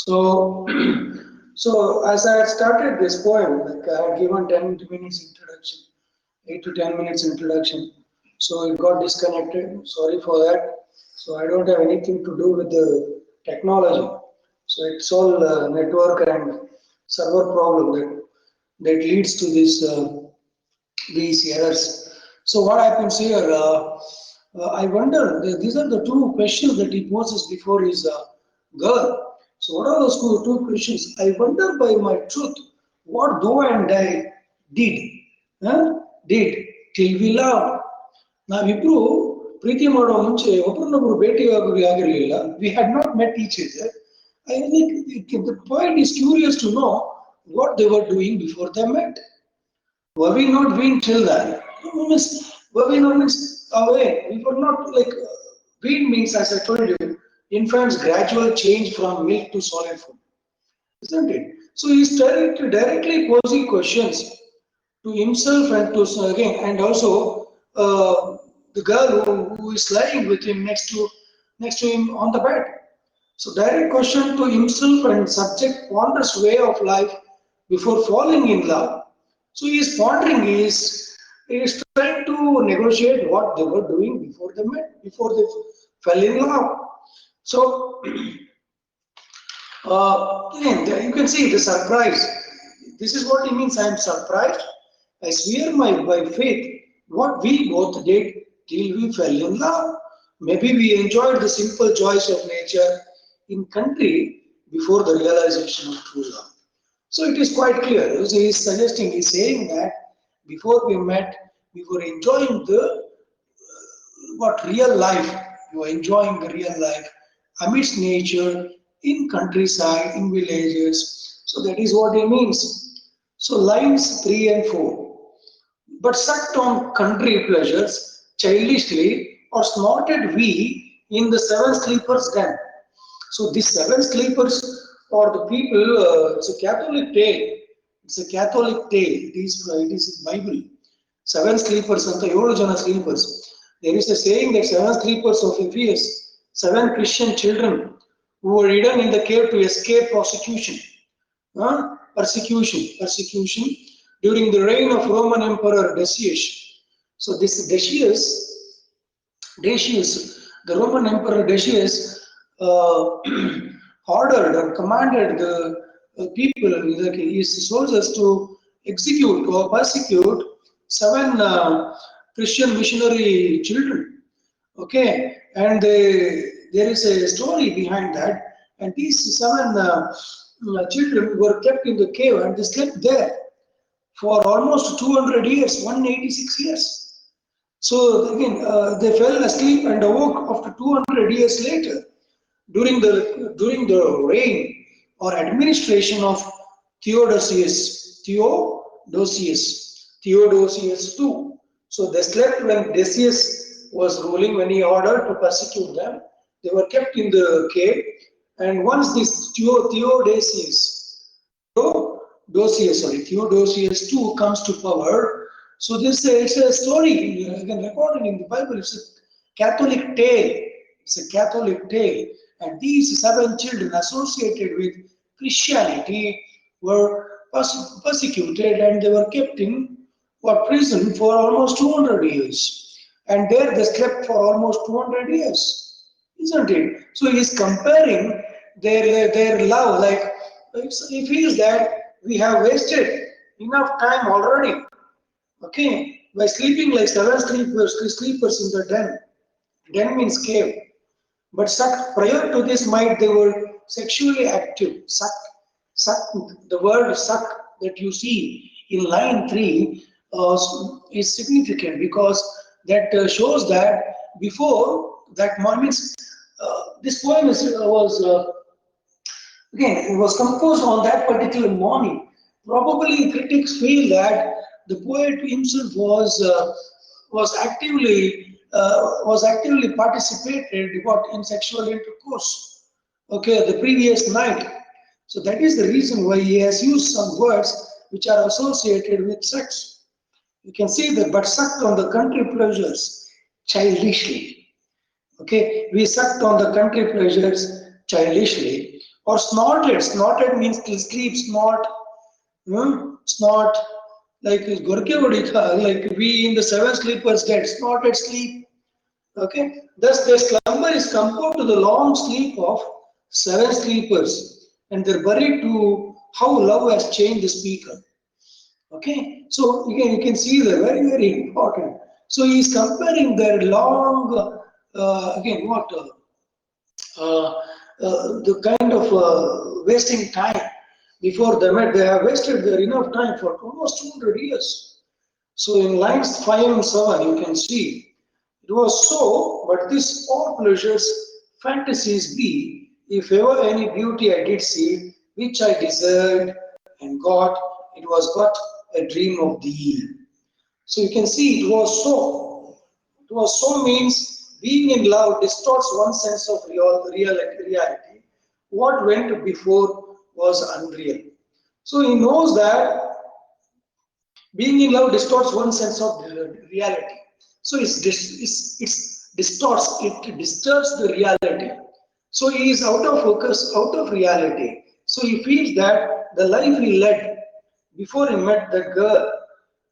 So, so as I had started this poem, like I had given 10 minutes introduction, 8 to 10 minutes introduction. So it got disconnected. Sorry for that. So I don't have anything to do with the technology. So it's all network and server problem that leads to these errors. So what happens here? I wonder. These are the two questions that he poses before his girl. So what are those two questions? I wonder by my truth, what thou and I did, huh? did till we love. ನಾವಿಬ್ರು ಪ್ರೀತಿ ಮಾಡೋ ಮುಂಚೆ ಒಬ್ರನ್ನೊಬ್ರು ಆಗಿರಲಿಲ್ಲ. We had not met each other. I think the point is curious to know what they were doing before they met. Were we not weaned till then? Were we not means away? We were not like weaned means, as I told you, infants gradual change from milk to solid food, isn't it? So he's directly posing questions to himself and to again, and also the girl who is lying with him next to him on the bed. So direct question to himself and subject ponders way of life before falling in love. So he is pondering, he is trying to negotiate what they were doing before they met, before they fell in love. So again, you can see the surprise. This is what he means. I am surprised. I swear by faith what we both did till we fell in love. Maybe we enjoyed the simple joys of nature in country before the realization of true love. So it is quite clear. He is suggesting, he is saying that before we met, we were enjoying the what real life. You are enjoying the real life amidst nature, in countryside, in villages. So that is what he means. So lines 3 and 4. But sucked on country pleasures childishly, or snorted we in the seven sleepers den. So these seven sleepers or the people, it's a Catholic tale. It's a Catholic tale. It is in Bible. Seven sleepers and the jana sleepers. There is a saying that seven sleepers of Ephesus, seven Christian children who were hidden in the cave to escape prosecution. Persecution during the reign of Roman Emperor Decius. So this Decius, the Roman Emperor Decius, ordered or commanded the people, his soldiers, to execute or persecute seven Christian missionary children. Okay, and there is a story behind that. And these seven children were kept in the cave and they slept there for almost 200 years, 186 years. So again, they fell asleep and awoke after 200 years later during the reign or administration of Theodosius II. So they slept when Decius was ruling, when he ordered to persecute them. They were kept in the cave, and once this Theodosius II comes to power. So this it's a story again recorded in the Bible. It's a Catholic tale. It's a Catholic tale, and these seven children associated with Christianity were persecuted, and they were kept in prison for almost 200 years, and there they slept for almost 200 years, isn't it? So he is comparing their love, like he feels that we have wasted enough time already. Okay, by sleeping like seven sleepers in the den. Den means cave. But prior to this might they were sexually active. Suck, the word suck that you see in line 3 is significant, because that shows that before that means this poem was composed on that particular morning. Probably critics feel that the poet himself was actively participated in sexual intercourse. Okay, the previous night. So that is the reason why he has used some words which are associated with sex. You can see that, but sucked on the country pleasures childishly. Okay, we sucked on the country pleasures childishly, Or snorted. Snorted means to sleep, snort, snort, like Gorkevadika, like we in the seven sleepers get snorted sleep. Okay, thus their slumber is compared to the long sleep of seven sleepers, and they're worried to how love has changed the speaker. Okay, so again you can see the very important. So he is comparing their long, again what uh, the kind of wasting time before they met. They have wasted their enough time for almost 200 years. So in lines 5 and 7, you can see it was so, but this all pleasures, fantasies be, if ever any beauty I did see, which I desired and got, it was but a dream of thee. So you can see it was so. It was so means being in love distorts one sense of reality. What went before was unreal. So he knows that being in love distorts one sense of reality. So it's distorts, it disturbs the reality. So he is out of focus, out of reality. So he feels that the life he led before he met the girl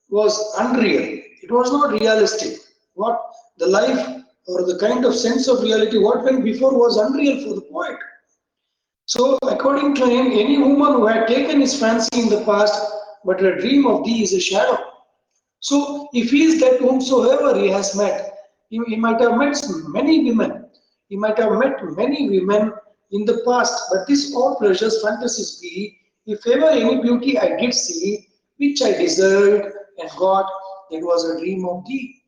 was unreal. It was not realistic. What the life or the kind of sense of reality what went before was unreal for the poet. So, according to him, any woman who had taken his fancy in the past, but a dream of thee is a shadow. So, he feels that whomsoever he has met, he might have met many women, he might have met many women in the past, but this all pleasures, fantasies be, if ever any beauty I did see, which I desired and got, that was a dream of thee.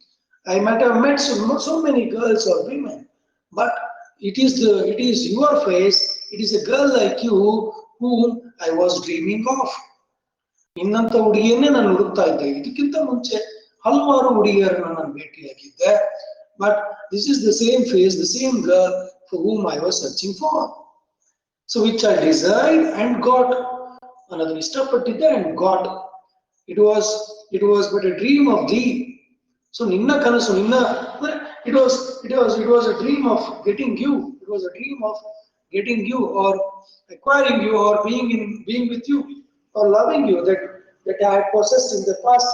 I might have met so many girls or women, but it is your face, it is a girl like you whom I was dreaming of. ನಿನ್ನಂತ ಹುಡುಗಿಯನ್ನೇ ನಾನು ಹುಡುಕ್ತಾ ಇದ್ದೆ ಇದಕ್ಕಿಂತ ಮುಂಚೆ ಹಲವಾರು ಹುಡುಗಿಯರನ್ನ ನಾನು ಭೇಟಿಯಾಗಿದ್ದೆ but this is the same face the same girl for whom I was searching for. So which I desired and got. ಅನ್ನೋದನ್ನ ಇಷ್ಟಪಟ್ಟಿದ್ದೆ and got. It was but a dream of thee. So ನಿನ್ನ ಕನಸು ನಿನ್ನ it was a dream of getting you. It was a dream of getting you or acquiring you or being with you or loving you that I had possessed in the past.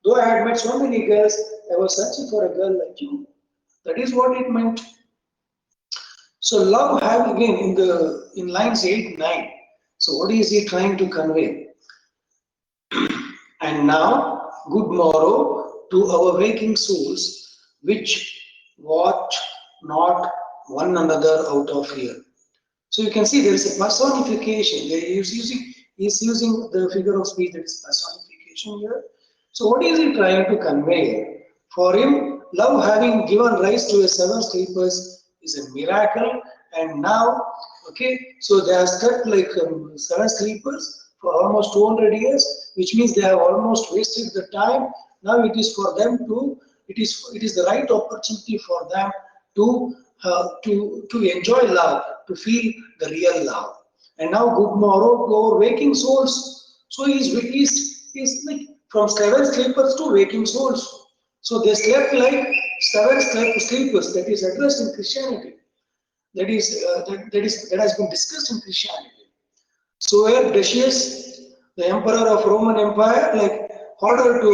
Though I had met so many girls, I was searching for a girl like you. That is what it meant. So love have again in lines 8, 9. So what is he trying to convey? And now, good morrow to our waking souls, which watch not one another out of fear. So you can see there is a personification. He's using the figure of speech that is personification here. So what is he trying to convey? For him, love having given rise to a seven sleepers is a miracle. And now, okay, so they have stuck like seven sleepers for almost 200 years, which means they have almost wasted the time. Now it is for them to, it is the right opportunity for them to enjoy love, to feel the real love. And now good morrow to our waking souls. So he's like from seven sleepers to waking souls. So they slept like seven sleepers that is addressed in Christianity. That has been discussed in Christianity. So where Decius, the emperor of Roman Empire, like ordered to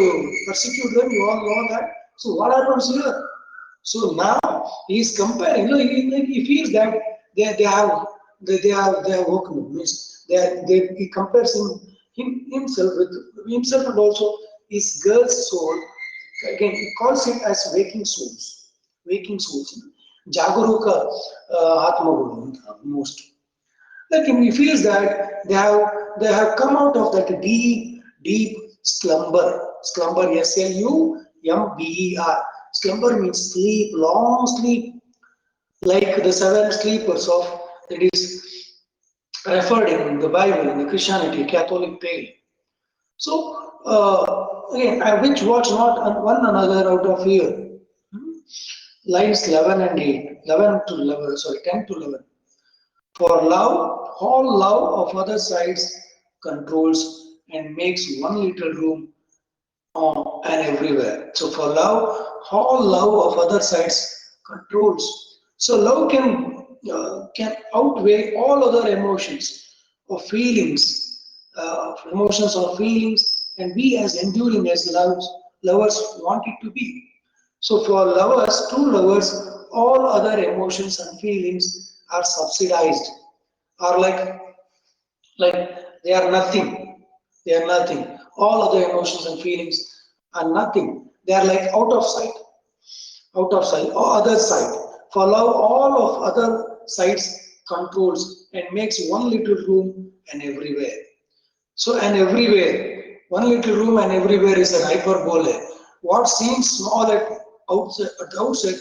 persecute them, you all know that. So what happens here? So now he is comparing. He feels that they have woken up. Means he compares himself with himself and also his girl's soul. Again, he calls it as waking souls. Waking souls. Jagaruka Atmaguru most. Like he feels that they have come out of that deep slumber. Slumber, S-L-U-M-B-E-R. Slumber means sleep, long sleep, like the seven sleepers of that is referred in the Bible, in the Christianity, Catholic tale. So again, which watch not one another out of fear. Lines 11 and 8, 11 to 11, sorry, 10 to 11. For love, all love of other sides controls and makes one little room and everywhere. So for love, all love of other sides controls. So love can can outweigh all other emotions or feelings, emotions or feelings, and be as enduring as lovers want it to be. So for lovers, true lovers, all other emotions and feelings are subsidized, are like they are nothing. They are nothing. All other emotions and feelings are nothing. They are like out of sight or other side. For love, all of other sides controls and makes one little room and everywhere. So and everywhere, one little room and everywhere is an hyperbole. What seems small at the outset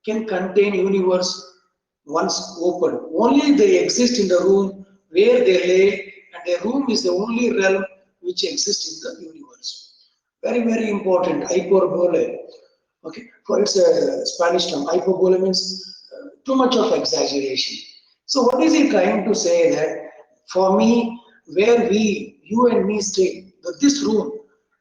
can contain universe once open. Only they exist in the room where they lay, and the room is the only realm which exists in the universe. Very, very important. Hyperbole. Okay, for it's a Spanish term. Hyperbole means too much of exaggeration. So what is he trying to say that for me, where you and me stay, this room,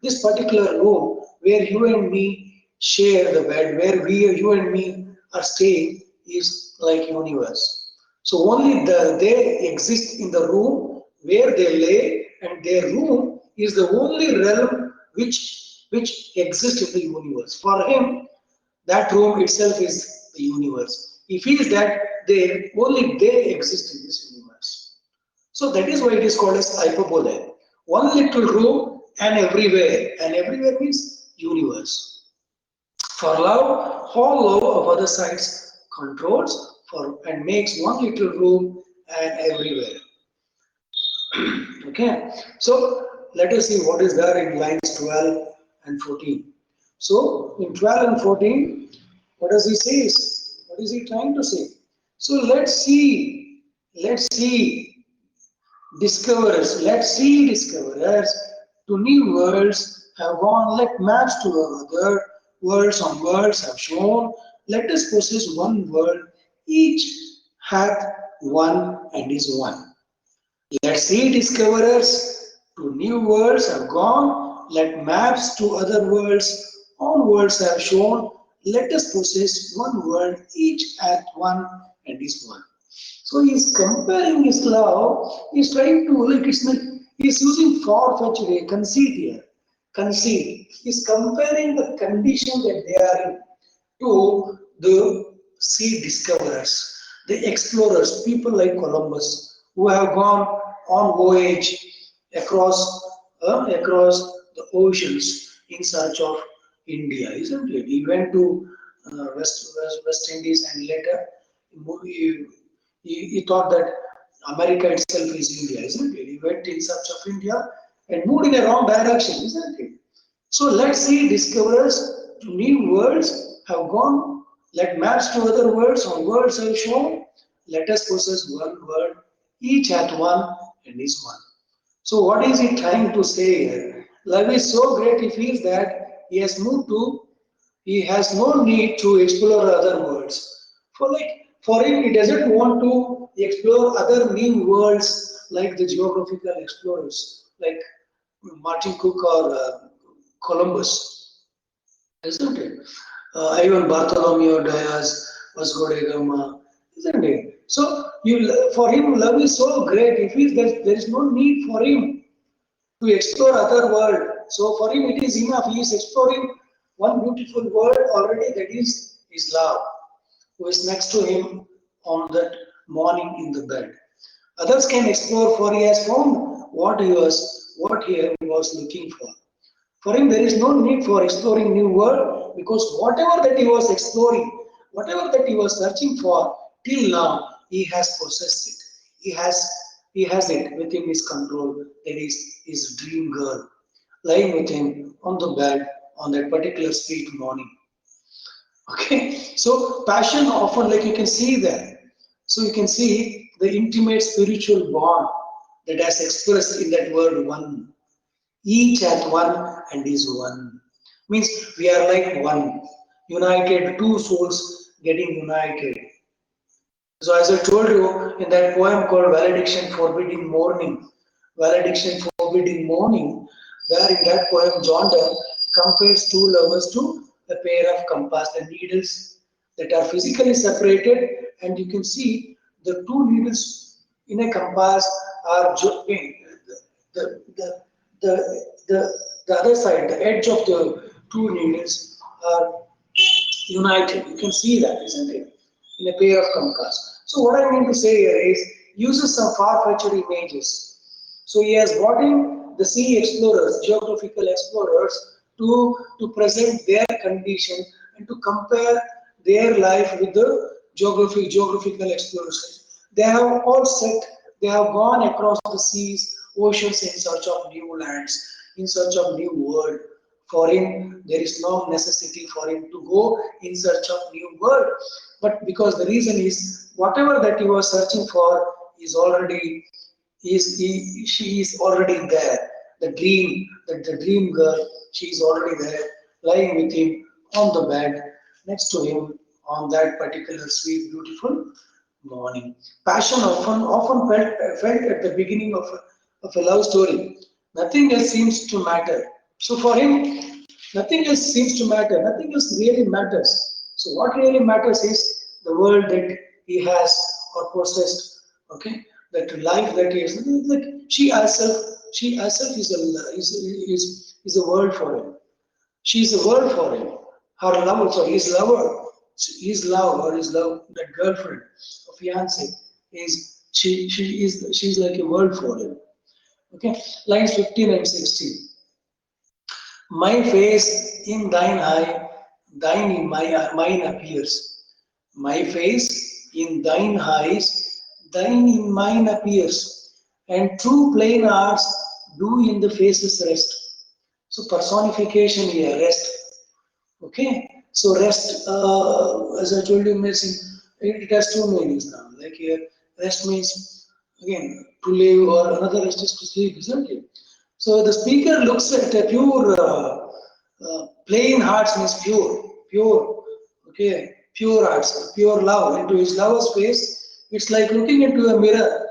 this particular room where you and me share the bed, where you and me are staying is like universe. So only they exist in the room where they lay, and their room is the only realm which exists in the universe. For him, that room itself is the universe. He feels that only they exist in this universe. So that is why it is called as hyperbole. One little room and everywhere means universe. For love, all love of other sides controls for and makes one little room and everywhere. Okay, so let us see what is there in lines 12 and 14. So in 12 and 14, what does he say? What is he trying to say? So let's see discoverers to new worlds have gone, let maps to other worlds on worlds have shown, let us possess one world, each hath one and is one. Let sea discoverers to new worlds have gone, let maps to other worlds on worlds have shown, let us possess one world, each hath one and is one. So he's comparing his love, he's trying to, like, it's like, he's using far-fetched conceit here. Conceit. He's comparing the condition that they are in to the sea discoverers, the explorers, people like Columbus, who have gone on voyage across the oceans in search of India, isn't it? He went to West Indies and later he, he thought that America itself is India, isn't it? He went in search of India and moved in a wrong direction, isn't it? So let's see, discoverers to new worlds have gone, let maps to other worlds on worlds have shown, let us possess one world, each hath one and is one. So what is he trying to say here? Love is so great he feels that he has no need to explore other worlds. For him, he doesn't want to explore other new worlds like the geographical explorers, like Martin Cook or Columbus, isn't it? Ivan Bartholomew Diaz, Vasco da Gama, isn't it? So for him, love is so great. He feels that there is no need for him to explore other world. So for him, it is enough. He is exploring one beautiful world already. That is his love, who is next to him on that morning in the bed. Others can explore, for he has found what he was looking for. For him, there is no need for exploring new world because whatever that he was exploring, whatever that he was searching for, till now he has possessed it. He has it within his control. That is his dream girl lying with him on the bed on that particular sweet morning. Okay, so passion often, like you can see there. So you can see the intimate spiritual bond that has expressed in that word one. Each hath one and is one. Means we are like one, united, two souls getting united. So as I told you in that poem called Valediction Forbidding Mourning, Valediction Forbidding Mourning, there in that poem John Donne compares two lovers to a pair of compass, the needles that are physically separated, and you can see the two needles in a compass are the, the, the, the, the other side, the edge of the two needles are united. You can see that, isn't it? In a pair of compass. So what I mean to say here is uses some far-fetched images. So he has brought in the sea explorers, geographical explorers, to present their condition and to compare their life with the geographical explorers. They have all set, they have gone across the seas, oceans in search of new lands, in search of new world. For him, there is no necessity for him to go in search of new world. But because the reason is whatever that you are searching for is already she is already there. The dream girl, she is already there, lying with him on the bed, next to him on that particular sweet, beautiful morning. Passion often felt at the beginning of a love story. Nothing else seems to matter. So for him, nothing else seems to matter. Nothing else really matters. So what really matters is the world that he has or possessed. Okay, that life that he has. Like she herself is a world for him. She is a world for him. Her lover, so his love, that girlfriend or fiance she's like a world for him. Okay, lines 15 and 16. My face in thine eye, thine in mine appears. My face in thine eyes, thine in mine appears. And true plain arts do in the faces rest. So personification here, rest. Okay, so rest, as I told you, it has two meanings now. Like here, rest means again to live, or another rest is to sleep, isn't it? So the speaker looks at a pure, plain hearts means pure, okay, pure hearts, pure love into his lover's face. It's like looking into a mirror.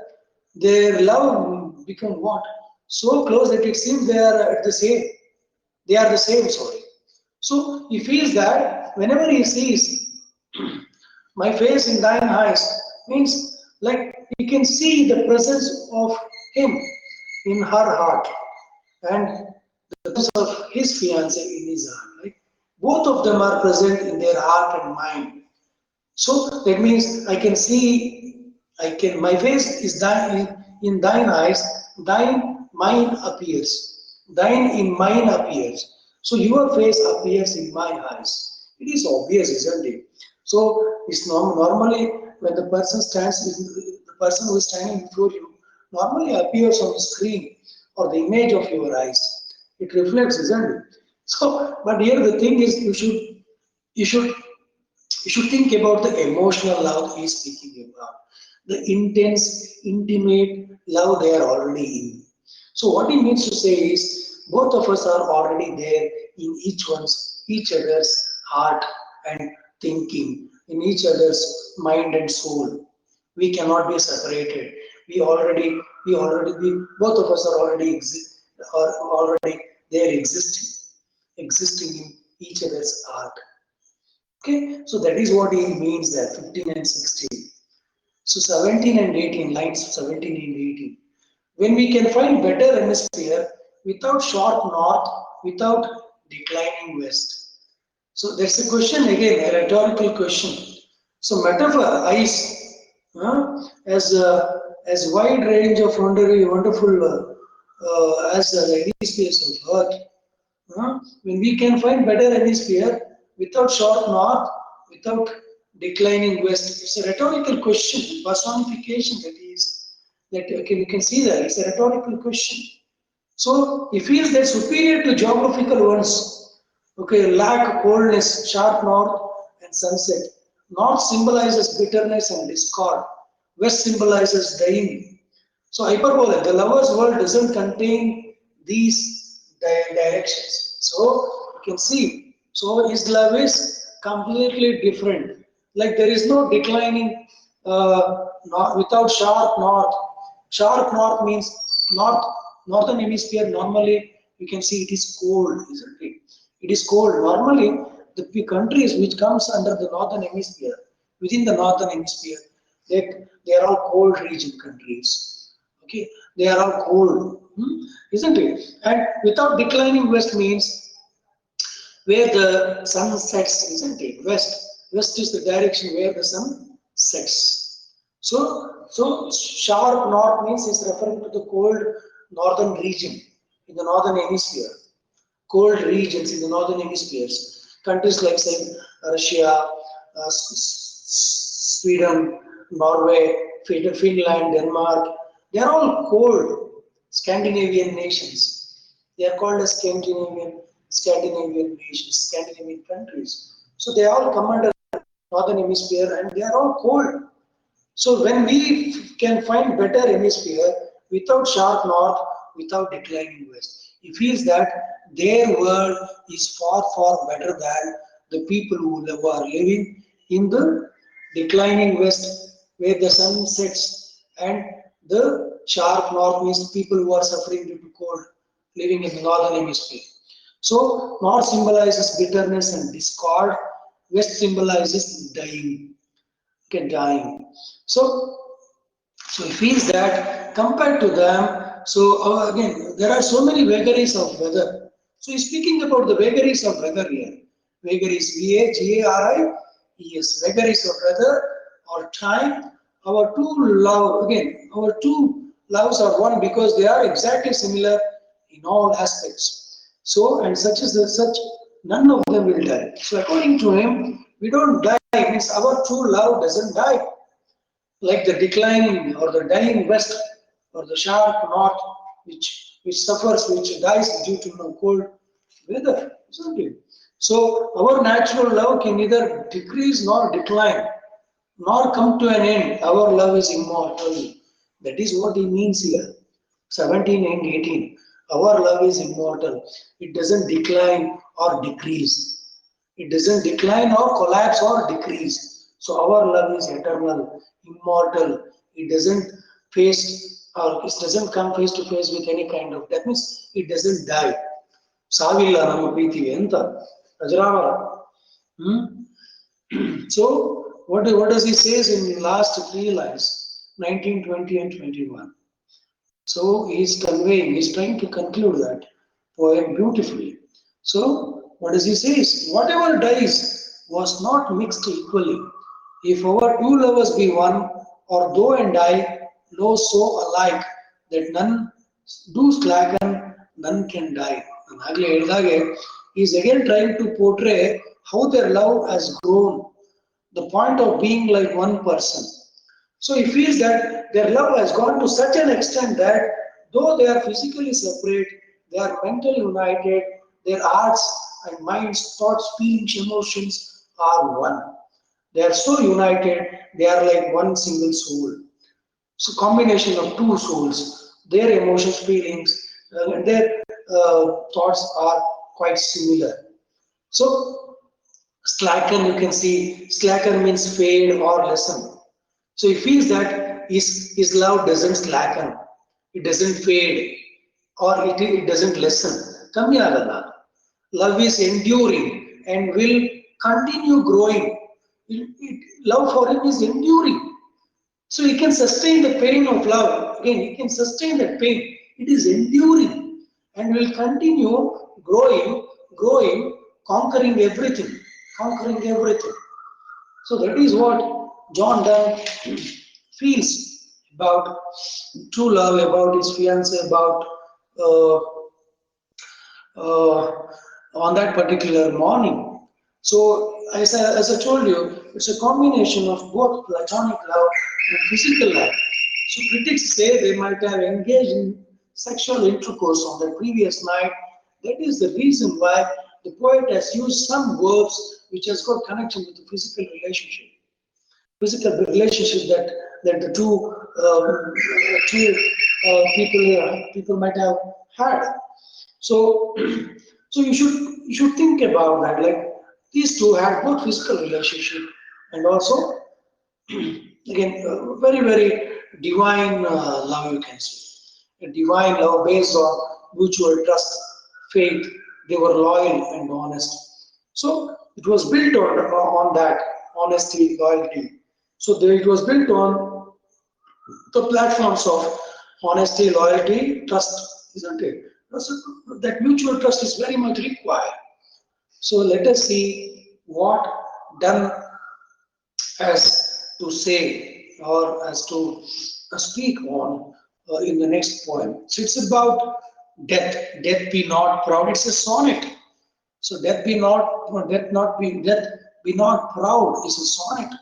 Their love become what? So close that it seems they are at the same. They are the same, sorry. So he feels that whenever he sees my face in thine eyes, means like he can see the presence of him in her heart and the presence of his fiance in his heart. Right? Both of them are present in their heart and mind. So that means I can see, my face is thine in thine eyes, thine mine appears, thine in mine appears. So your face appears in my eyes. It is obvious, isn't it? So it's normally when the person the person who is standing before you normally appears on the screen or the image of your eyes. It reflects, isn't it? So, but here the thing is, you should you should think about the emotional love he is speaking about, the intense, intimate love they are already in. So what he means to say is, both of us are already there in each other's heart and thinking, in each other's mind and soul. We cannot be separated. Both of us are already there existing in each other's heart. Okay, so that is what he means there, 15 and 16. So 17 and 18, lines 17 and 18. When we can find better hemisphere without sharp north, without declining west. So that's a question again, a rhetorical question. So metaphor, ice, as wide range of wonderful as the hemispheres of Earth. When we can find better hemisphere without short north, without declining west. It's a rhetorical question, personification you can see that it's a rhetorical question. So he feels that superior to geographical ones. Okay, lack, coldness, sharp north, and sunset. North symbolizes bitterness and discord. West symbolizes dying. So hyperbole, the lover's world doesn't contain these directions. So you can see, so his love is completely different. Like there is no declining without sharp north. Sharp north means northern hemisphere. Normally, you can see it is cold, isn't it? It is cold. Normally, the countries which comes under the northern hemisphere, within the northern hemisphere, They are all cold region countries. Okay, they are all cold, isn't it? And without declining west means where the sun sets, isn't it? West is the direction where the sun sets. So sharp north means is referring to the cold northern region in the northern hemisphere. Cold regions in the northern hemispheres. Countries like say Russia, Sweden, Norway, Finland, Denmark, they are all cold Scandinavian nations. They are called as Scandinavian nations, Scandinavian countries. So they all come under northern hemisphere and they are all cold. So when we can find better hemisphere without sharp north, without declining west, he feels that their world is far, far better than the people who are living in the declining west where the sun sets, and the sharp north means people who are suffering due to cold living in the northern hemisphere. So north symbolizes bitterness and discord, west symbolizes dying. Okay, dying. So so he feels that compared to them, so again, there are so many vagaries of weather. So he's speaking about the vagaries of weather here. Vagaries, V-A-G-A-R-I-E-S, vagaries of weather or time. Our two loves are one because they are exactly similar in all aspects. So, and such is the such, none of them will die. So according to him, we don't die, means our true love doesn't die like the declining or the dying west or the sharp north, which suffers, which dies due to cold weather, isn't it? So our natural love can neither decrease nor decline, nor come to an end. Our love is immortal. That is what he means here. 17 and 18. Our love is immortal. It doesn't decline or decrease. It doesn't decline or collapse or decrease. So our love is eternal, immortal. It doesn't face or it doesn't come face to face with any kind of death. Means it doesn't die. ಸಾವಿಲ್ಲ ನಮ್ಮ ಪ್ರೀತಿಗೆ ಅಂತ ಅಜರಾಮರ. So what does he says in the last three lines, 19, 20 and 21? So he's conveying, he's trying to conclude that poem beautifully. So what does he say? Whatever dies was not mixed equally. If our two lovers be one, or though and die, lo so alike, that none do slacken, none can die. And ಆಗ್ಲೇ ಹೇಳಿದಾಗೆ he's again trying to portray how their love has grown, the point of being like one person. So he feels that their love has gone to such an extent that though they are physically separate, they are mentally united, their hearts and minds, thoughts, feelings, emotions are one. They are so united, they are like one single soul. So combination of two souls, their emotions, feelings, and their thoughts are quite similar. So slacken, you can see, slacken means fade or lessen. So he feels that his love doesn't slacken, it doesn't fade, or it doesn't lessen. Kammi agalla. Love is enduring and will continue growing. Love for him is enduring. So he can sustain the pain of love. Again, he can sustain that pain. It is enduring and will continue growing, conquering everything. Conquering everything. So that is what John Donne feels about true love, about his fiancée, about uh, uh, on that particular morning. So as I told you, it's a combination of both platonic love and physical love. So critics say they might have engaged in sexual intercourse on the previous night. That is the reason why the poet has used some verbs which has got connection with the physical relationship. Physical relationship that the two people might have had. So so you should think about that. Like these two had both physical relationship and also again very very divine love, you can say. A divine love based on mutual trust, faith. They were loyal and honest. So it was built on that honesty, loyalty. So there it was built on the platforms of honesty, loyalty, trust, isn't it? So that mutual trust is very much required. So let us see what done as to say or as to speak on in the next poem. So it's about death. Death be not proud. It's a sonnet. So death be not proud is a sonnet.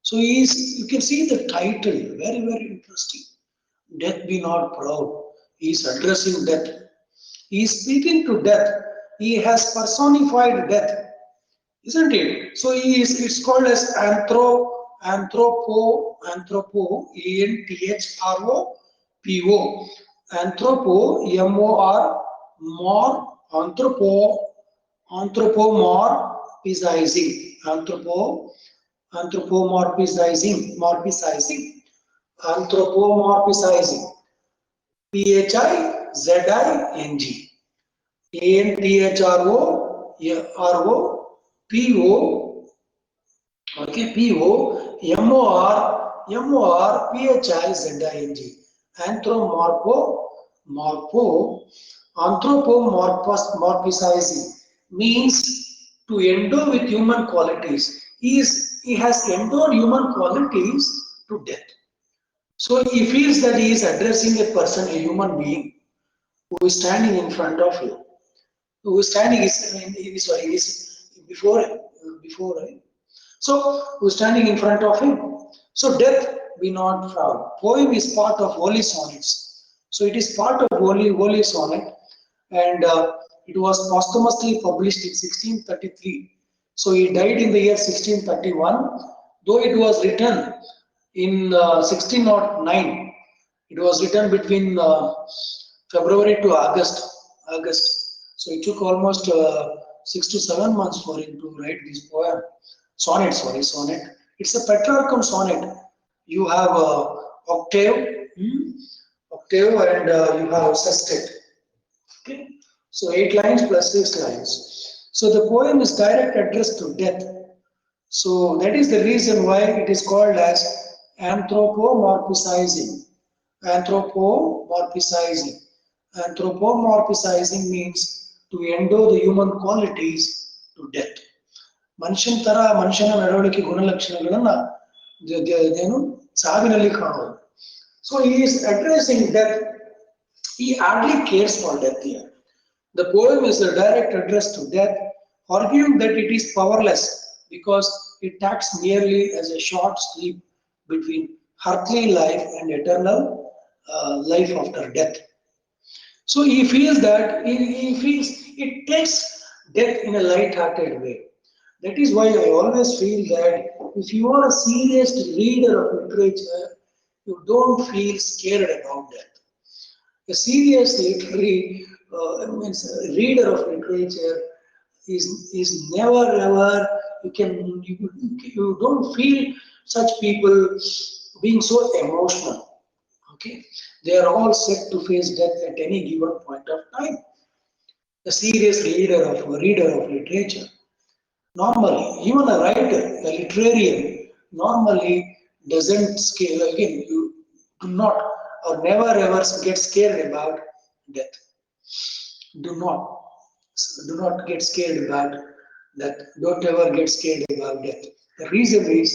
So you can see the title, very, very interesting. Death be not proud. He is addressing death. He is speaking to death. He has personified death, isn't it? So it's called as anthropo, anthropo, anthropo, anthropomorphizing, morphizing, anthropomorphizing, Phizing, anthropo, okay, Phizing, anthropomorphizing means to endow with human qualities. He has endowed human qualities to death. So he feels that he is addressing a person, a human being, who is standing in front of you, who is standing is before him, before him. So who is standing in front of him. So death be not proud. Poem is part of holy sonnets. So it is part of holy sonnet, and it was posthumously published in 1633. So he died in the year 1631, though it was written in 1609. It was written between February to August. So it took almost 6 to 7 months for him to write this poem. Sonnet. It's a Petrarchan sonnet. You have octave, octave, and you have sestet. Okay. So 8 lines plus 6 lines. So the poem is direct address to death. So that is the reason why it is called as anthropomorphizing. Anthropomorphizing. Anthropomorphizing means to endow the human qualities to death. ಮನುಷ್ಯನ ನಡವಳಿಕೆ ಗುಣಲಕ್ಷಣಗಳನ್ನ ಏನು ಸಾವಿನಲ್ಲಿ ಕಾಣುವುದು. So he is addressing death. He hardly cares for death here. The poem is a direct address to death, arguing that it is powerless because it acts merely as a short sleep between earthly life and eternal life after death. So he feels that he feels it takes death in a light-hearted way. That is why I always feel that if you are a serious reader of literature, you don't feel scared about death. A serious means a reader of literature is never ever you don't feel such people being so emotional. Okay, they are all set to face death at any given point of time. A serious reader of literature, normally, even a writer, a literarian, normally doesn't scale. Again, you do not or never ever get scared about death. Do not, do not get scared about that. Don't ever get scared about death. The reason is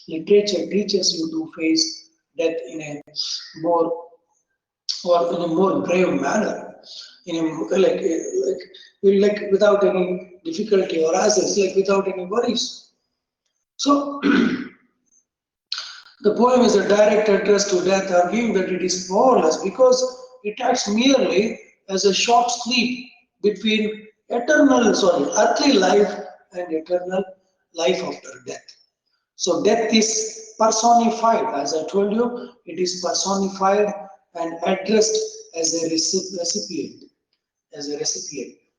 literature teaches you to face death in a more brave manner, in a like without any difficulty or hassles, like without any worries. So the poem is a direct address to death, arguing that it is powerless because it acts merely as a short sleep between earthly life and eternal life after death. So death is personified, as I told you, it is personified and addressed as a recipient.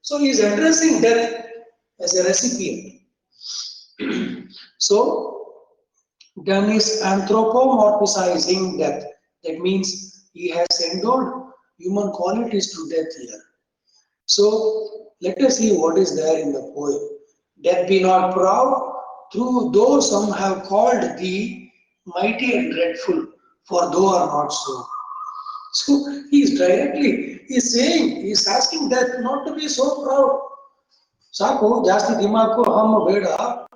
So he is addressing death as a recipient. So done is anthropomorphizing death. That means he has endowed human qualities to death here. So let us see what is there in the poem. Death be not proud, though some have called thee mighty and dreadful, for thou art not so. So he's saying, he's asking death not to be so proud. Saku, jasti dimaku ham beda.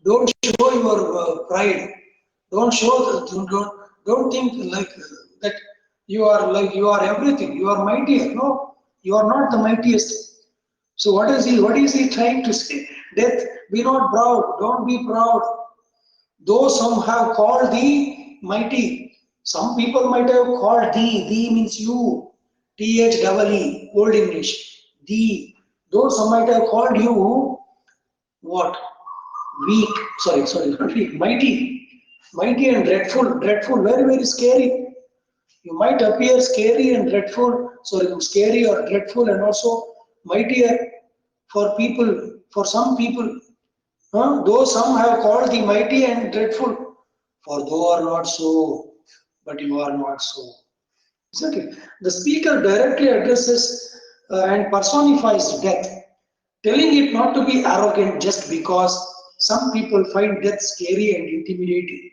Don't show your pride. Don't show, don't think like that you are everything. You are mightier. No, you are not the mightiest. So what is he trying to say? Death, be not proud. Don't be proud. Though some have called thee mighty, some people might have called thee. Thee means you. THEE, Old English. Thee. Though some might have called you what? Weak. Sorry, not weak. Mighty. Mighty and dreadful. Dreadful. Very, very scary. You might appear scary and dreadful. Sorry, scary or dreadful and also mightier for people, for some people. Though some have called thee mighty and dreadful, for thou art not so, but you are not so. Isn't it? The speaker directly addresses and personifies death, telling it not to be arrogant just because some people find death scary and intimidating.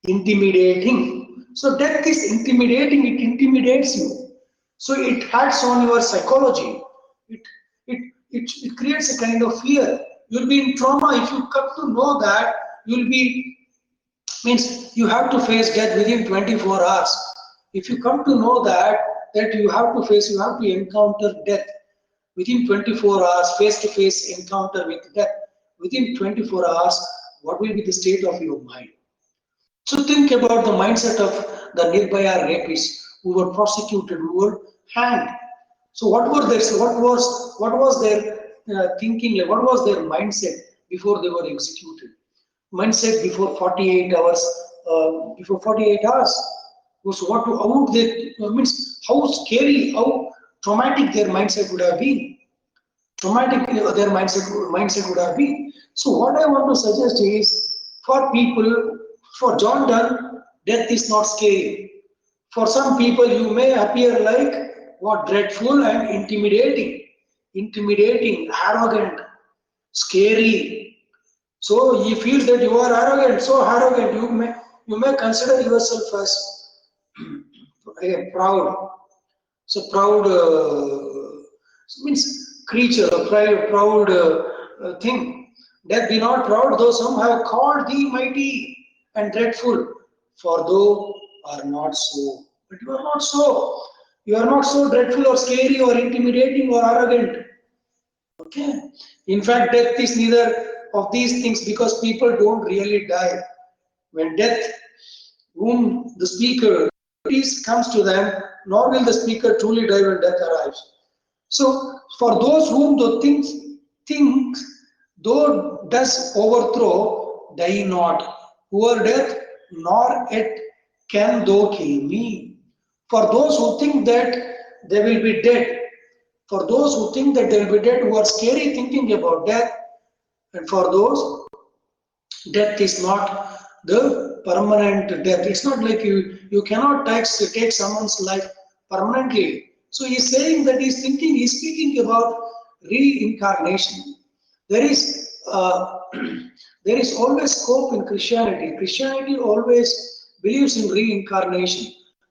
Intimidating. So death is intimidating, it intimidates you. So it acts on your psychology. It, it creates a kind of fear. You'll be in trauma if you come to know that you'll be, means you have to face death within 24 hours. If you come to know that you have to face, you have to encounter death within 24 hours, face-to-face encounter with death within 24 hours, what will be the state of your mind? So think about the mindset of the Nirbhaya rapists who were prosecuted, who were hanged. So what was their thinking? Like, what was their mindset before they were executed? Mindset before 48 hours. Before 48 hours was how would they means how scary, how traumatic their mindset would have been. Traumatic their mindset would have been. So what I want to suggest is for people, for John Donne, death is not scary. For some people, you may appear like what dreadful and intimidating, arrogant, scary. So you feel that you are arrogant, so arrogant. You may consider yourself as again proud. So proud means creature, a proud thing. That be not proud, though some have called thee mighty and dreadful, for thou are not so. But you are not so. You are not so dreadful or scary or intimidating or arrogant. Okay. In fact, death is neither of these things because people don't really die. When death, whom the speaker peace comes to them, nor will the speaker truly die when death arrives. So, for those whom the things though does overthrow, die not. Poor death, nor yet can thou kill me. For those who think that they will be dead, for those who think that they will be dead, who are scary thinking about death, and for those, death is not the permanent death. It's not like you cannot take someone's life permanently. So he's saying that he's speaking about reincarnation. There is there is always scope in Christianity. Christianity always believes in reincarnation.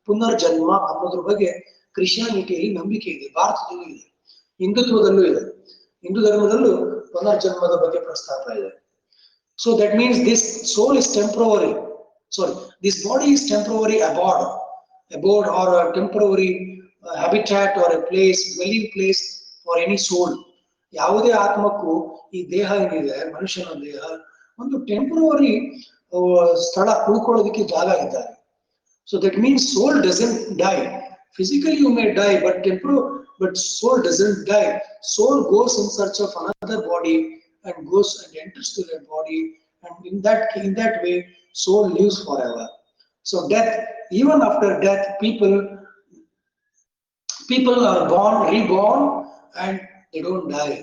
ಪುನರ್ಜನ್ಮ ಅನ್ನೋದ್ರ ಬಗ್ಗೆ ಕ್ರಿಶ್ಚಿಯಾನಿಟಿಯಲ್ಲಿ ನಂಬಿಕೆ ಇದೆ, ಭಾರತದಲ್ಲೂ ಇದೆ, ಹಿಂದುತ್ವದಲ್ಲೂ ಇದೆ. ಹಿಂದೂ ಧರ್ಮದಲ್ಲೂ ಪುನರ್ಜನ್ಮದ ಬಗ್ಗೆ ಪ್ರಸ್ತಾಪ ಇದೆ. So that means this soul is temporary. Sorry, this body is temporary abode or a temporary habitat or a place, dwelling place for any soul. ಯಾವುದೇ ಆತ್ಮಕ್ಕೂ ಈ ದೇಹ ಏನಿದೆ, ಮನುಷ್ಯನ ದೇಹ ಒಂದು ಟೆಂಪರರಿ ಸ್ಥಳ, ಉಳ್ಕೊಳ್ಳೋದಕ್ಕೆ ಜಾಗ ಇದ್ದಾರೆ. So that means soul doesn't die. Physically you may die, but soul doesn't die. Soul goes in search of another body and goes and enters to that body, and in that way soul lives forever. So death, even after death, people are born, reborn, and they don't die.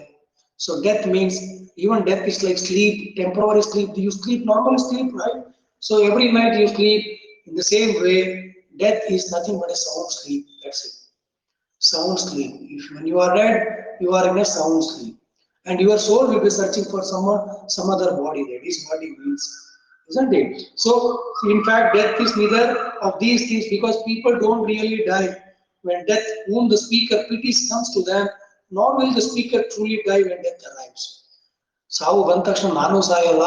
So death means, even death is like sleep, temporary sleep. You sleep, normal sleep, right? So every night you sleep. In the same way, death is nothing but a sound sleep. That's it. Sound sleep. When you are dead, you are in a sound sleep. And your soul will be searching for some other body. That is what it means. isn't it? So, in fact, death is neither of these things because people don't really die when death, whom the speaker pities, comes to them, nor will the speaker truly die when death arrives. ಸಾವು ಬಂದ ತಕ್ಷಣ ನಾನು ಸಾಯಲ್ಲ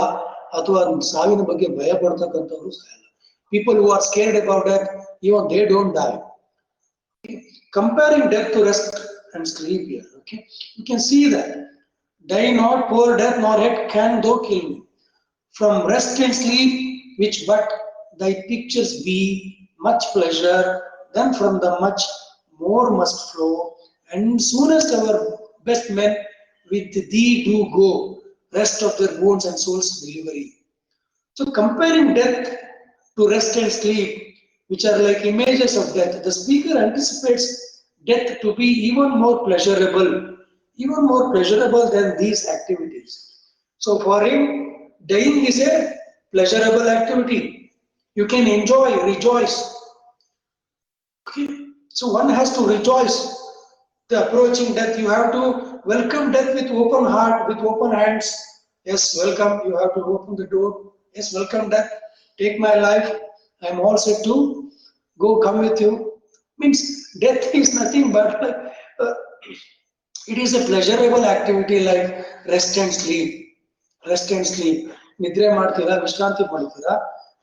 ಅಥವಾ ಸಾವಿನ ಬಗ್ಗೆ ಭಯ ಪಡ್ತಕ್ಕಂಥವ್ರು ಸಾಯಲ್ಲ. People who are scared about death, even they don't die. Comparing death to rest and sleep here, okay, you can see that die not, poor death, nor yet can thou kill me. From rest and sleep, which but thy pictures be, much pleasure, then from the much more must flow, and soonest our best men with thee do go, rest of their bones and souls delivery. So comparing death to rest and sleep, which are like images of death, the speaker anticipates death to be even more pleasurable than these activities. So for him, dying is a pleasurable activity. You can enjoy, rejoice. Okay? So one has to rejoice the approaching death. You have to welcome death with open heart, with open hands. Yes, welcome. You have to open the door. Yes, welcome death. Take my life. I am all set to go, come with you. Means death is nothing but it is a pleasurable activity like rest and sleep. Rest and sleep. ನಿದ್ರೆ ಮಾಡ್ತೀರಾ, ವಿಶ್ರಾಂತಿ ಮಾಡ್ತೀರಾ,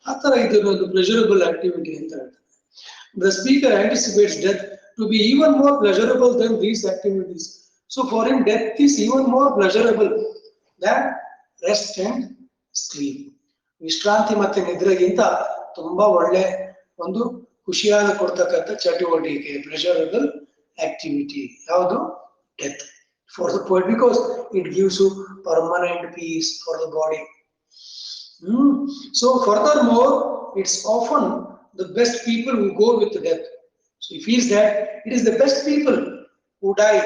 ಆ ಥರ ಇದನ್ನೊಂದು pleasurable activity ಅಂತ ಹೇಳ್ತಾರೆ. The speaker anticipates death to be even more pleasurable than these activities. So for him, death is even more pleasurable than rest and sleep. ವಿಶ್ರಾಂತಿ ಮತ್ತೆ ನಿದ್ರೆಗಿಂತ ತುಂಬಾ ಒಳ್ಳೆ ಒಂದು ಖುಷಿಯಾದ ಕೊಡ್ತಕ್ಕಂಥ ಚಟುವಟಿಕೆ, pleasurable activity ಯಾವುದು? Death. For the poet, because it gives you permanent peace for the body. So furthermore, it's often the best people who go with death. So he feels that it is the best people who die.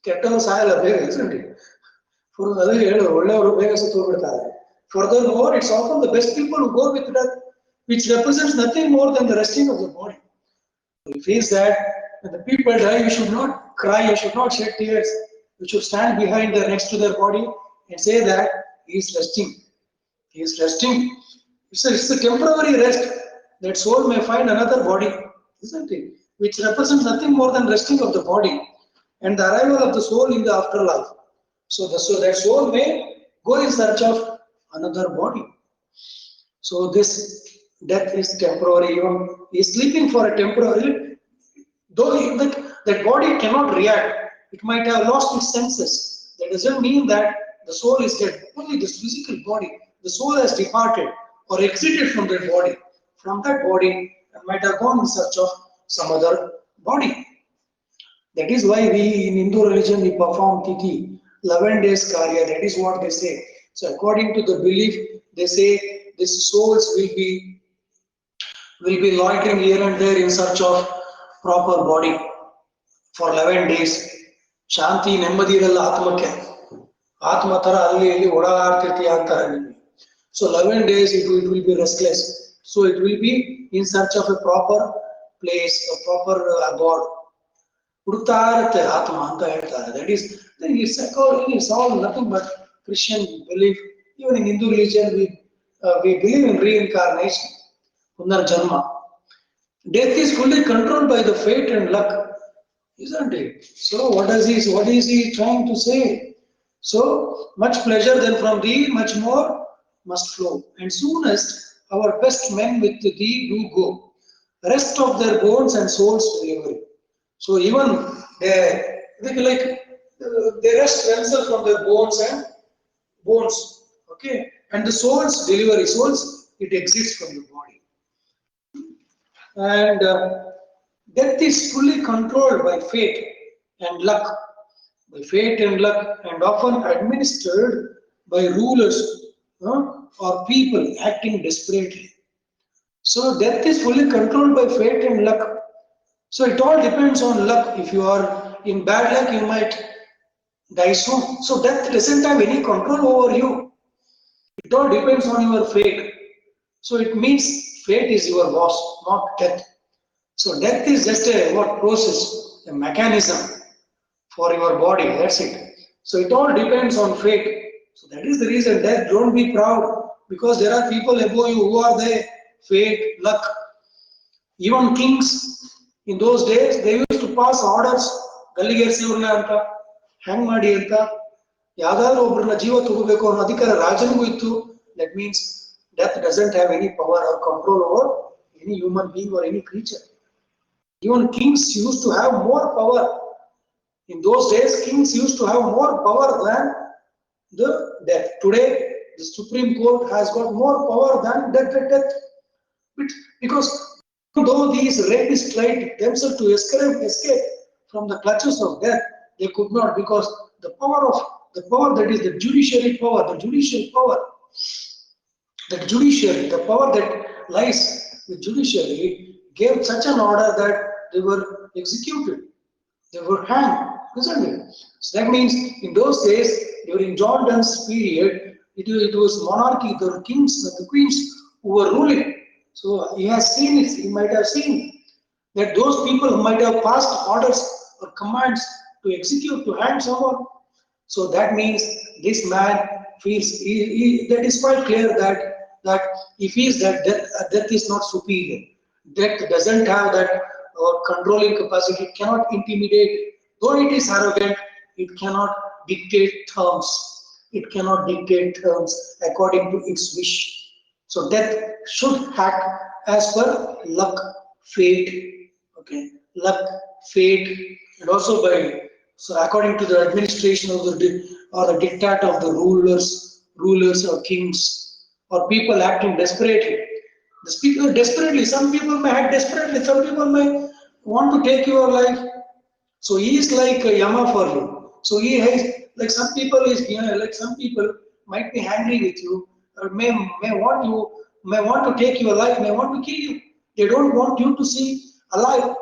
ಕೆಟ್ಟವರು ಸಾಯಲ್ಲ ಬೇಗ, isn't it? ಅದಕ್ಕೆ ಹೇಳೋದು ಒಳ್ಳೆಯವರು ಬೇಗ ಸತ್ತು ಹೋಗ್ಬಿಡ್ತಾರೆ. Furthermore, it's often the best people who go with death, which represents nothing more than the resting of the body. He feels that when the people die, you should not cry, you should not shed tears. You should stand behind their, next to their body and say that he is resting. He is resting. It's a temporary rest. That soul may find another body, isn't it? Which represents nothing more than resting of the body and the arrival of the soul in the afterlife. So that soul may go in search of another body. So this death is temporary. Even he is sleeping for a temporary. Though that body cannot react, it might have lost its senses. That doesn't mean that the soul is dead. Only this physical body, the soul has departed or exited from that body. From that body, it might have gone in search of some other body. That is why we in Hindu religion we perform Tithi, 11 days Karya. That is what they say. So according to the belief, they say these souls will be loitering here and there in search of proper body for 11 days. ಶಾಂತಿ ನೆಮ್ಮದಿ ಇರಲ್ಲ ಆತ್ಮಕ್ಕೆ. ಆತ್ಮ ತರ ಅಲ್ಲಿ ಇಲ್ಲಿ ಓಡಾಡ್ತಿರ್ತೀಯ ಅಂತಾರೆ ನಿಮಗೆ. So 11 days it will be restless. So it will be in search of a proper place, a proper abode. ಹುಡುಕ್ತಾ ಇರುತ್ತೆ ಆತ್ಮ ಅಂತ ಹೇಳ್ತಾರೆ. That is, it's all nothing but Christian belief. Even in Hindu religion, we believe in reincarnation, punarjanma. Death is fully controlled by the fate and luck, isn't it? So what is he trying to say? So much pleasure then from thee, much more must flow. And soonest our best men with thee do go, rest of their bones and souls delivery. So even they rest themselves from their bones, okay, and the soul's delivery. Souls, it exits from the body. And death is fully controlled by fate and luck, and often administered by rulers or people acting desperately. So death is fully controlled by fate and luck. So it all depends on luck. If you are in bad luck, you might die soon. So death doesn't have any control over you. It all depends on your fate. So it means fate is your boss, not death. So death is just a process, a mechanism for your body. That's it. So it all depends on fate. So that is the reason death, don't be proud. because there are people above you. Who are they? Fate, luck. Even kings in those days, they used to pass orders. ಗಲ್ಲಿಗೇರಿಸಿ ಇವ್ರನ್ನ ಅಂತ, ಹ್ಯಾಂಗ್ ಮಾಡಿ ಅಂತ, ಯಾವ್ದಾದ್ರು ಒಬ್ಬರನ್ನ ಜೀವ ತಗೋಬೇಕು ಅನ್ನೋ ಅಧಿಕಾರ ರಾಜನಿಗೂ ಇತ್ತು. That means death doesn't have any power or control over any human being or any creature. Even kings used to have more power. In those days, kings used to have more power than the death. Today, the Supreme Court has got more power than death. Because though these rapists tried themselves to escape from the clutches of death, they could not, because the power that is the judiciary power, the power that lies with judiciary gave such an order that they were executed, they were hanged, isn't it? So that means in those days, during John Donne's period, it was monarchy, the kings and the queens who were ruling. So he has seen it, he might have seen that those people might have passed orders or commands to execute, to hang someone. So that means this man feels, that is quite clear that he feels that death is not superior. Death doesn't have that controlling capacity, it cannot intimidate. Though it is arrogant, it cannot dictate terms. It cannot dictate terms according to its wish. So death should act as per luck, fate, okay, luck, fate, and also by, so according to the administration of the diktat of the rulers or kings, or people acting desperately. The speaker desperately, some people may act desperately, some people may want to take your life. So he is like a Yama for you. So he has, like some people might be angry with you, or may want to take your life, may want to kill you. They don't want you to see alive.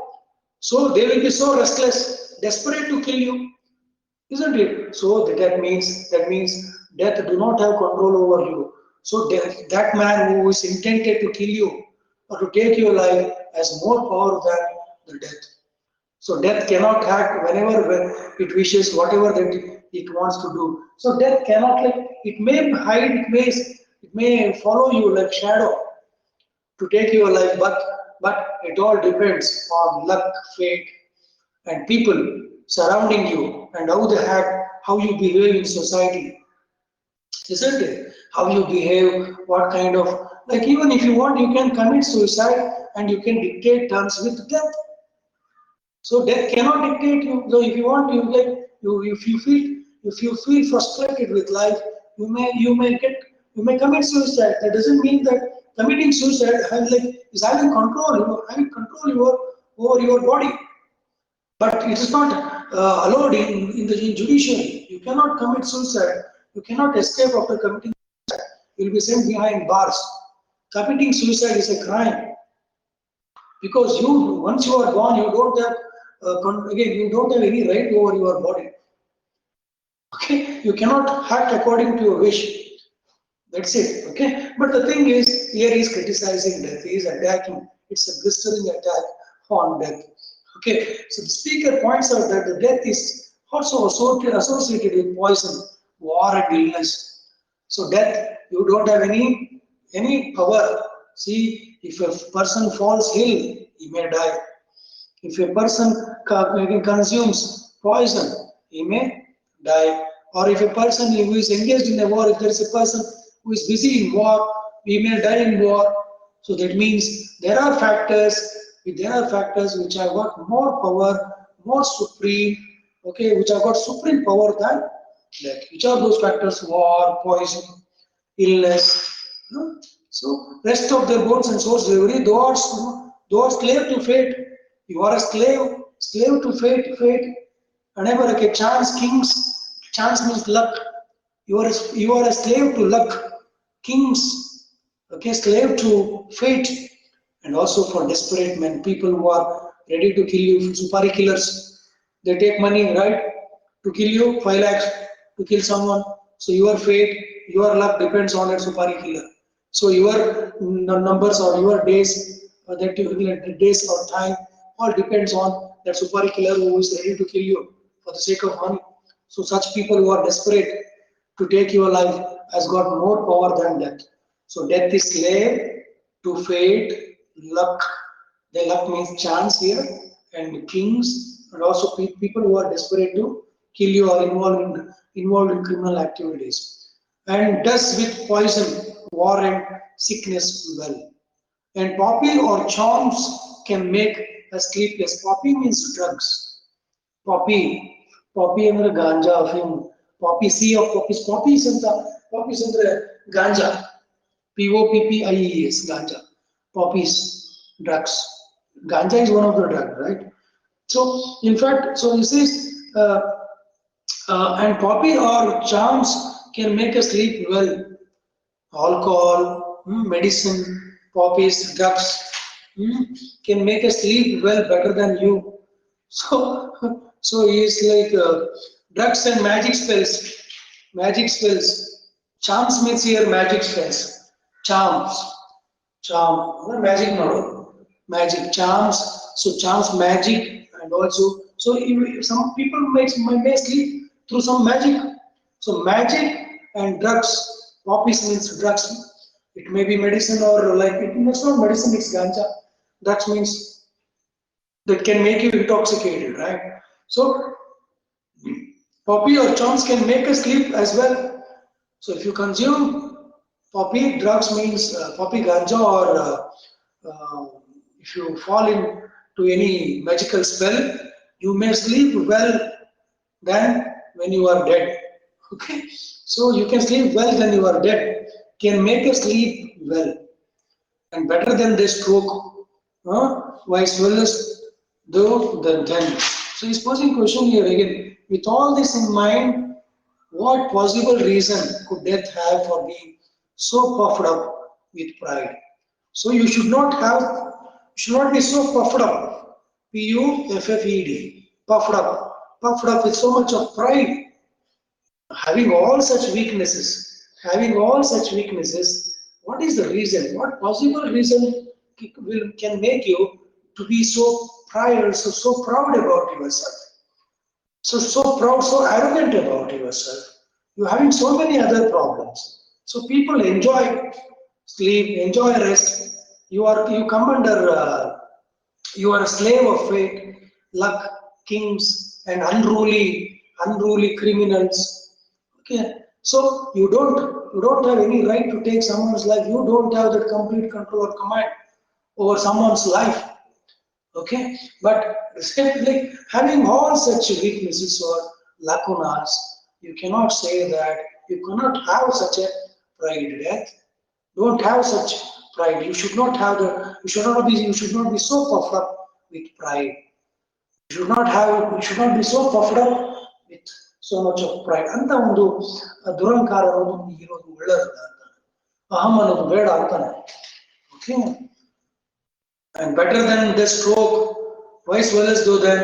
So they will be so restless, desperate to kill you, isn't it? So that means death do not have control over you. So that man who is intended to kill you or to take your life has more power than the death. So death cannot act when it wishes, whatever that it wants to do. So death cannot, like, it may hide, it may follow you like shadow to take your life, but it all depends on luck, fate, and people surrounding you, and how they act, how you behave in society, isn't it? How you behave, what kind of, like, even if you want, you can commit suicide and you can dictate terms with death. So death cannot dictate you. So if you want, if you feel frustrated with life, you may commit suicide. That doesn't mean that committing suicide is having control, having control over your body. But it is not allowed in the judiciary. You cannot commit suicide. You cannot escape after committing suicide. You will be sent behind bars. Committing suicide is a crime. Because once you are gone, you don't have you don't have any right over your body. Okay, you cannot act according to your wish. That's it. Okay, but the thing is, here he is criticizing death. He is attacking. It's a blistering attack on death. Okay, so the speaker points out that the death is also associated with poison, war, and illness. So death, you don't have any power. See, if a person falls ill, he may die. If a person consumes poison, he may die. Or if a person who is engaged in a war, if there is a person who is busy in war, he may die in war. So that means there are factors which have got more power, more supreme, okay, which have got supreme power than death. Which are those factors? War, poison, illness. So rest of their bones and souls, thou art slave to fate. You are a slave to fate. Whenever like a chance means luck. You are a slave to luck. Kings, okay, slave to fate, and also for desperate men, people who are ready to kill you, supari killers. They take money, right, to kill you, 5 lakhs to kill someone. So your fate, your luck depends on that supari killer. So your numbers or your days, days or time, all depends on that supari killer who is ready to kill you for the sake of money. So such people who are desperate to take your life has got more power than death. So death is slave to fate, luck. The luck means chance here, and kings, and also people who are desperate to kill you or involved in criminal activities. And does with poison, war and sickness well. And poppy or charms can make us sleepless. Poppy means drugs. Poppy, poppy ಅಂದ್ರೆ ಗಾಂಜಾ ಅಫೀಮ್. Poppy C of poppies. Poppies ಅಂದ್ರೆ ganja. POPPIES, ganja. Poppies, drugs. Ganja is one of the drugs, right? So, in fact, so this is, and poppy or charms can make us sleep well. Alcohol, medicine, poppies, drugs can make us sleep well better than you. So, so he is like drugs and magic spells. Magic spells. Charms means here magic spells. Charms. Charm. Magic model. Magic charms. So charms, magic, and also so some people may sleep through some magic. So magic and drugs. Poppies means drugs. It may be medicine or like it's not medicine. It's ganja. Drugs means that can make you intoxicated, right? So poppy or charms can make us sleep as well. So if you consume poppy, drugs means poppy ganja, or if you fall into any magical spell, you may sleep well than when you are dead. Okay, so you can sleep well when you are dead. Can make us sleep well and better than the stroke. Vice versa, though than then. So he's posing question here again. With all this in mind, what possible reason could death have for being so puffed up with pride? So you should not be so puffed up. PUFFED, puffed up, with so much of pride. Having all such weaknesses, what is the reason? What possible reason can make you to be so proud, so proud about yourself? So proud, so arrogant about yourself. You're having so many other problems. So people enjoy sleep, enjoy rest. You come under, you are a slave of fate, luck, kings, and unruly criminals. Okay, so you don't have any right to take someone's life. You don't have that complete control or command over someone's life. Okay, but like having all such weaknesses or lacunas, you cannot say that you cannot have such a pride. Death. Don't have such pride. You should not have you should not be so puffed up with pride. You should not be so puffed up with so much of pride. ಅಂತ ಒಂದು ದುರಂಕಾರ ಅನ್ನೋದು ಇರೋದು ಒಳ್ಳೆಯದಲ್ಲ ಅಂತ. ಅಹಂ ಅನ್ನೋದು ಬೇಡ ಅಂತಾನೆ. Okay. And better than the stroke, why swellest though then?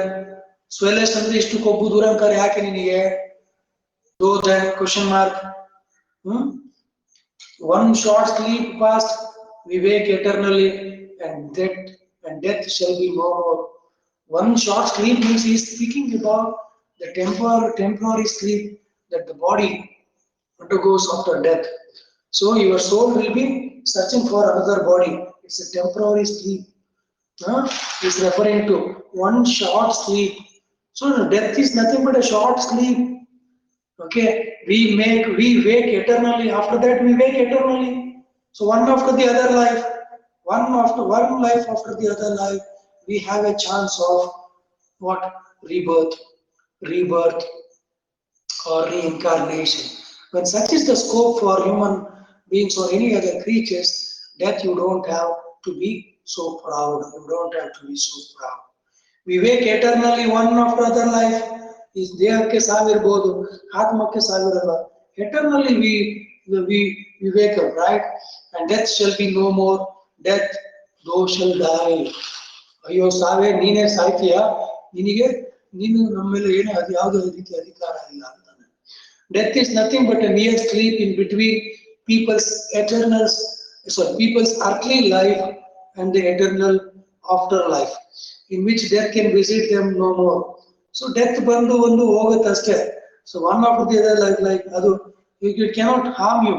Swellest ಅಂದ್ರೆ ಇಷ್ಟು ಕೊಬ್ಬು ದುರಂಕಾರ ಯಾಕೆ ನಿನಗೆ? Though then question mark. One short sleep past, we wake eternally, and death shall be no more. One short sleep means he is speaking about the temporary sleep that the body undergoes after death. So your soul will be searching for another body. It's a temporary sleep. Is referring to one short sleep. So death is nothing but a short sleep. Okay, we wake eternally. After that, we wake eternally. So one after the other life, one life after the other life, we have a chance of what? Rebirth, or reincarnation. When such is the scope for human beings or any other creatures, death you don't have to be so proud. You don't have to be so proud. We wake eternally, one after other life. Is ದೇಹಕ್ಕೆ ಸಾವಿರಬಹುದು, ಆತ್ಮಕ್ಕೆ ಸಾವಿರಲ್ಲ. Eternally we wake up, right? And death shall be no more. Death, thou shall die. ಅಯ್ಯೋ ಸಾವೇ, ನೀನೇ ಸಾಯ್ತೀಯ, ನೀನು ನಮ್ಮ ಮೇಲೆ ಏನು ಯಾವುದೇ ರೀತಿ ಅಧಿಕಾರ ಇಲ್ಲ ಅಂತಾನೆ. Death is nothing but a mere sleep in between people's earthly life and the eternal afterlife, in which death can visit them no more. So death ಬಂದು ಹೋಗುತ್ತಷ್ಟೇ. So one after the other life, like adu, it cannot harm you.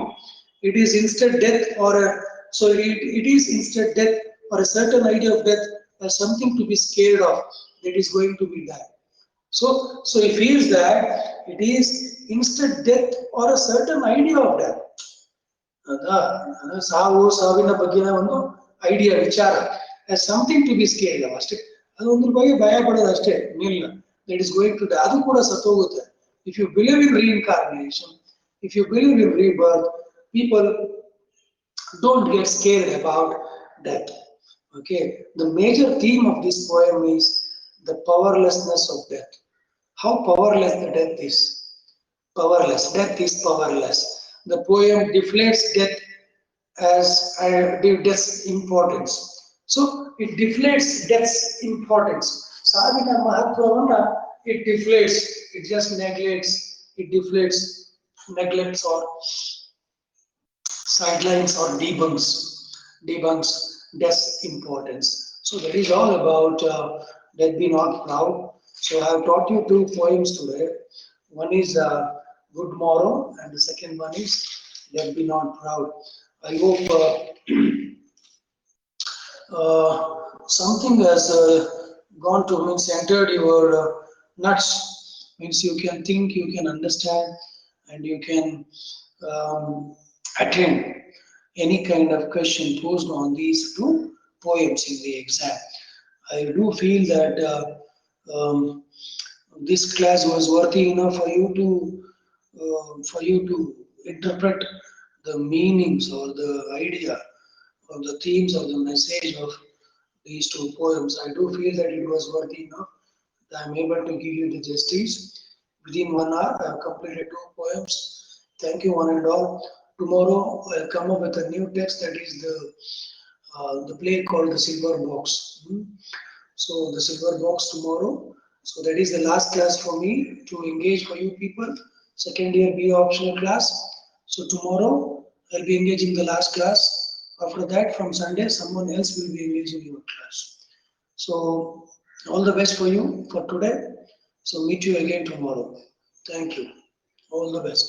It is instead death it is instead death or a certain idea of death as something to be scared of that is going to be there. So he feels that it is instead death or a certain idea of death. ಸಾವು ಸಾವಿನ ಬಗ್ಗೆನ ಒಂದು idea ವಿಚಾರ something to B scared ಅಷ್ಟೇ. ಅದೊಂದ್ರ ಬಗ್ಗೆ ಭಯ ಪಡೋದು ಅಷ್ಟೇ. ನಿಲ್ಲ that is going to die, ಅದು ಕೂಡ ಸತ್ತೋಗುತ್ತೆ. If you believe in reincarnation, if you believe in rebirth, people don't get scared about death. Okay, the major theme of this poem is the powerlessness of death. How powerless the death is. Powerless. Death is powerless. The poem deflates death as death's importance. So it deflates death's importance. Savina Mahatravana, it deflates, it just neglects, it deflates, neglects or sidelines or debunks death's importance. So that is all about Death Be Not Proud. So I have taught you two poems today. One is Good Morrow and the second one is Death Be Not Proud. I hope something has gone to means entered your nuts, means you can think, you can understand, and you can attend any kind of question posed on these two poems in the exam. I do feel that this class was worthy enough for you to interpret the meanings or the idea or the themes of the message of these two poems. I do feel that it was worthy enough. I am able to give you the justice. Within 1 hour, I have completed two poems. Thank you, one and all. Tomorrow, I'll come up with a new text, that is the play called The Silver Box. So, The Silver Box tomorrow. So, that is the last class for me to engage for you people. Second year B optional class. So, tomorrow, I'll be engaging the last class. After that, from Sunday, someone else will be engaging your class. So, all the best for you for today. So, meet you again tomorrow. Thank you. All the best.